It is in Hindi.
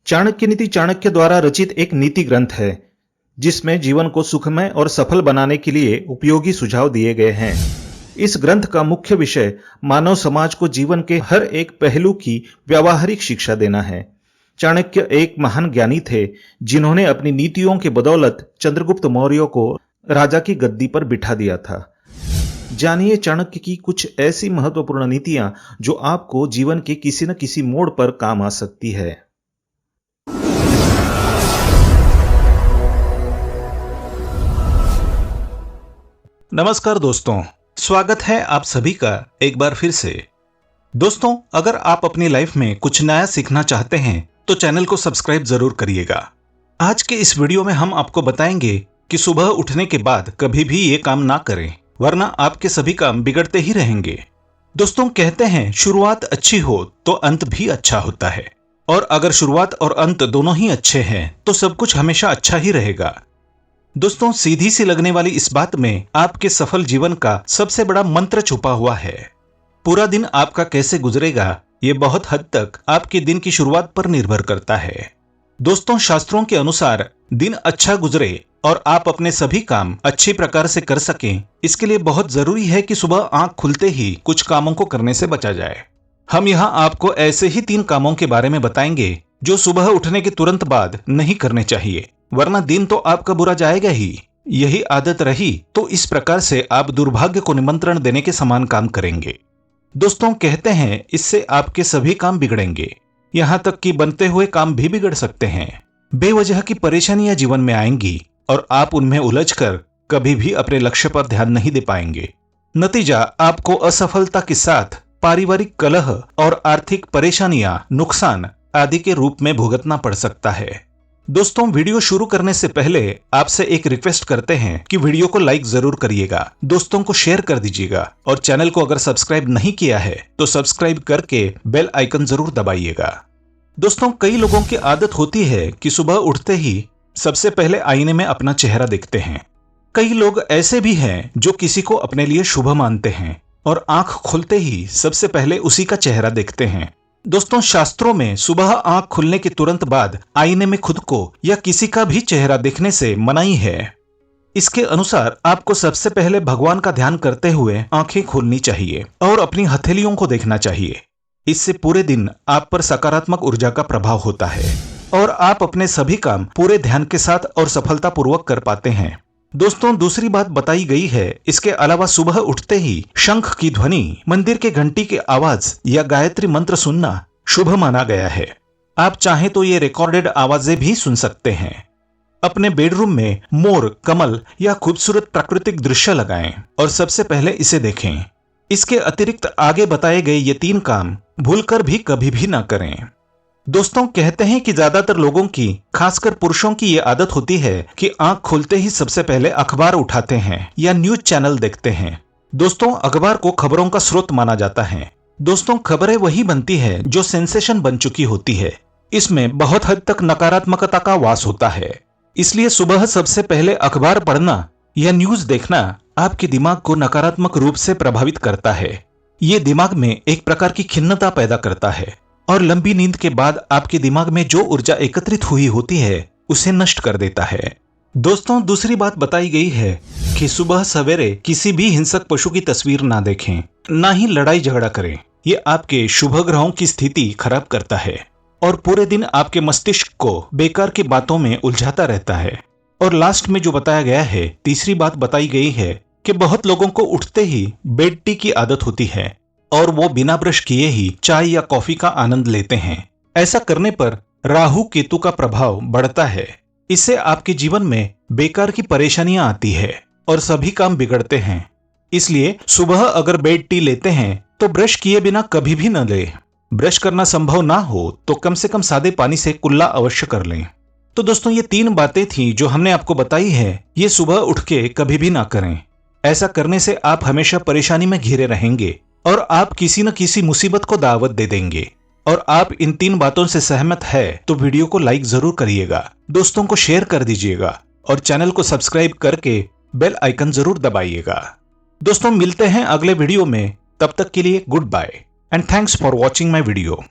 चाणक्य नीति चाणक्य द्वारा रचित एक नीति ग्रंथ है जिसमें जीवन को सुखमय और सफल बनाने के लिए उपयोगी सुझाव दिए गए हैं। इस ग्रंथ का मुख्य विषय मानव समाज को जीवन के हर एक पहलू की व्यावहारिक शिक्षा देना है। चाणक्य एक महान ज्ञानी थे जिन्होंने अपनी नीतियों की बदौलत चंद्रगुप्त मौर्य को राजा की गद्दी पर बिठा दिया था। जानिए चाणक्य की कुछ ऐसी महत्वपूर्ण नीतियां जो आपको जीवन के किसी न किसी मोड़ पर काम आ सकती है। नमस्कार दोस्तों, स्वागत है आप सभी का एक बार फिर से। दोस्तों, अगर आप अपनी लाइफ में कुछ नया सीखना चाहते हैं तो चैनल को सब्सक्राइब जरूर करिएगा। आज के इस वीडियो में हम आपको बताएंगे कि सुबह उठने के बाद कभी भी ये काम ना करें, वरना आपके सभी काम बिगड़ते ही रहेंगे। दोस्तों, कहते हैं शुरुआत अच्छी हो तो अंत भी अच्छा होता है, और अगर शुरुआत और अंत दोनों ही अच्छे हैं तो सब कुछ हमेशा अच्छा ही रहेगा। दोस्तों, सीधी सी लगने वाली इस बात में आपके सफल जीवन का सबसे बड़ा मंत्र छुपा हुआ है। पूरा दिन आपका कैसे गुजरेगा ये बहुत हद तक आपके दिन की शुरुआत पर निर्भर करता है। दोस्तों, शास्त्रों के अनुसार दिन अच्छा गुजरे और आप अपने सभी काम अच्छी प्रकार से कर सकें, इसके लिए बहुत जरूरी है कि सुबह आंख खुलते ही कुछ कामों को करने से बचा जाए। हम यहाँ आपको ऐसे ही 3 कामों के बारे में बताएंगे जो सुबह उठने के तुरंत बाद नहीं करने चाहिए, वरना दिन तो आपका बुरा जाएगा ही। यही आदत रही तो इस प्रकार से आप दुर्भाग्य को निमंत्रण देने के समान काम करेंगे। दोस्तों, कहते हैं इससे आपके सभी काम बिगड़ेंगे, यहाँ तक कि बनते हुए काम भी बिगड़ सकते हैं। बेवजह की परेशानियां जीवन में आएंगी और आप उनमें उलझकर कभी भी अपने लक्ष्य पर ध्यान नहीं दे पाएंगे। नतीजा आपको असफलता के साथ पारिवारिक कलह और आर्थिक परेशानियां, नुकसान आदि के रूप में भुगतना पड़ सकता है। दोस्तों, वीडियो शुरू करने से पहले आपसे एक रिक्वेस्ट करते हैं कि वीडियो को लाइक जरूर करिएगा, दोस्तों को शेयर कर दीजिएगा और चैनल को अगर सब्सक्राइब नहीं किया है तो सब्सक्राइब करके बेल आइकन जरूर दबाइएगा। दोस्तों, कई लोगों की आदत होती है कि सुबह उठते ही सबसे पहले आईने में अपना चेहरा देखते हैं। कई लोग ऐसे भी हैं जो किसी को अपने लिए शुभ मानते हैं और आंख खुलते ही सबसे पहले उसी का चेहरा देखते हैं। दोस्तों, शास्त्रों में सुबह आंख खुलने के तुरंत बाद आईने में खुद को या किसी का भी चेहरा देखने से मनाही है। इसके अनुसार आपको सबसे पहले भगवान का ध्यान करते हुए आंखें खोलनी चाहिए और अपनी हथेलियों को देखना चाहिए। इससे पूरे दिन आप पर सकारात्मक ऊर्जा का प्रभाव होता है और आप अपने सभी काम पूरे ध्यान के साथ और सफलतापूर्वक कर पाते हैं। दोस्तों, दूसरी बात बताई गई है, इसके अलावा सुबह उठते ही शंख की ध्वनि, मंदिर के घंटी की आवाज या गायत्री मंत्र सुनना शुभ माना गया है। आप चाहें तो ये रिकॉर्डेड आवाजें भी सुन सकते हैं। अपने बेडरूम में मोर, कमल या खूबसूरत प्राकृतिक दृश्य लगाएं और सबसे पहले इसे देखें। इसके अतिरिक्त आगे बताए गए ये 3 काम भूलकर भी कभी भी ना करें। दोस्तों, कहते हैं कि ज्यादातर लोगों की, खासकर पुरुषों की ये आदत होती है कि आंख खोलते ही सबसे पहले अखबार उठाते हैं या न्यूज चैनल देखते हैं। दोस्तों, अखबार को खबरों का स्रोत माना जाता है। दोस्तों, खबरें वही बनती है जो सेंसेशन बन चुकी होती है। इसमें बहुत हद तक नकारात्मकता का वास होता है। इसलिए सुबह सबसे पहले अखबार पढ़ना या न्यूज देखना आपके दिमाग को नकारात्मक रूप से प्रभावित करता है। ये दिमाग में एक प्रकार की खिन्नता पैदा करता है और लंबी नींद के बाद आपके दिमाग में जो ऊर्जा एकत्रित हुई होती है उसे नष्ट कर देता है। दोस्तों, दूसरी बात बताई गई है कि सुबह सवेरे किसी भी हिंसक पशु की तस्वीर ना देखें, ना ही लड़ाई झगड़ा करें। ये आपके शुभ ग्रहों की स्थिति खराब करता है और पूरे दिन आपके मस्तिष्क को बेकार की बातों में उलझाता रहता है। और लास्ट में जो बताया गया है, तीसरी बात बताई गई है कि बहुत लोगों को उठते ही बेड टी की आदत होती है और वो बिना ब्रश किए ही चाय या कॉफी का आनंद लेते हैं। ऐसा करने पर राहु केतु का प्रभाव बढ़ता है। इससे आपके जीवन में बेकार की परेशानियां आती है और सभी काम बिगड़ते हैं। इसलिए सुबह अगर बेड टी लेते हैं तो ब्रश किए बिना कभी भी न लें। ब्रश करना संभव ना हो तो कम से कम सादे पानी से कुल्ला अवश्य कर लें। तो दोस्तों, ये 3 बातें थी जो हमने आपको बताई है, ये सुबह उठ के कभी भी ना करें। ऐसा करने से आप हमेशा परेशानी में घिरे रहेंगे और आप किसी न किसी मुसीबत को दावत दे देंगे। और आप इन 3 बातों से सहमत है तो वीडियो को लाइक जरूर करिएगा, दोस्तों को शेयर कर दीजिएगा और चैनल को सब्सक्राइब करके बेल आइकन जरूर दबाइएगा। दोस्तों, मिलते हैं अगले वीडियो में, तब तक के लिए goodbye and thanks for watching my video.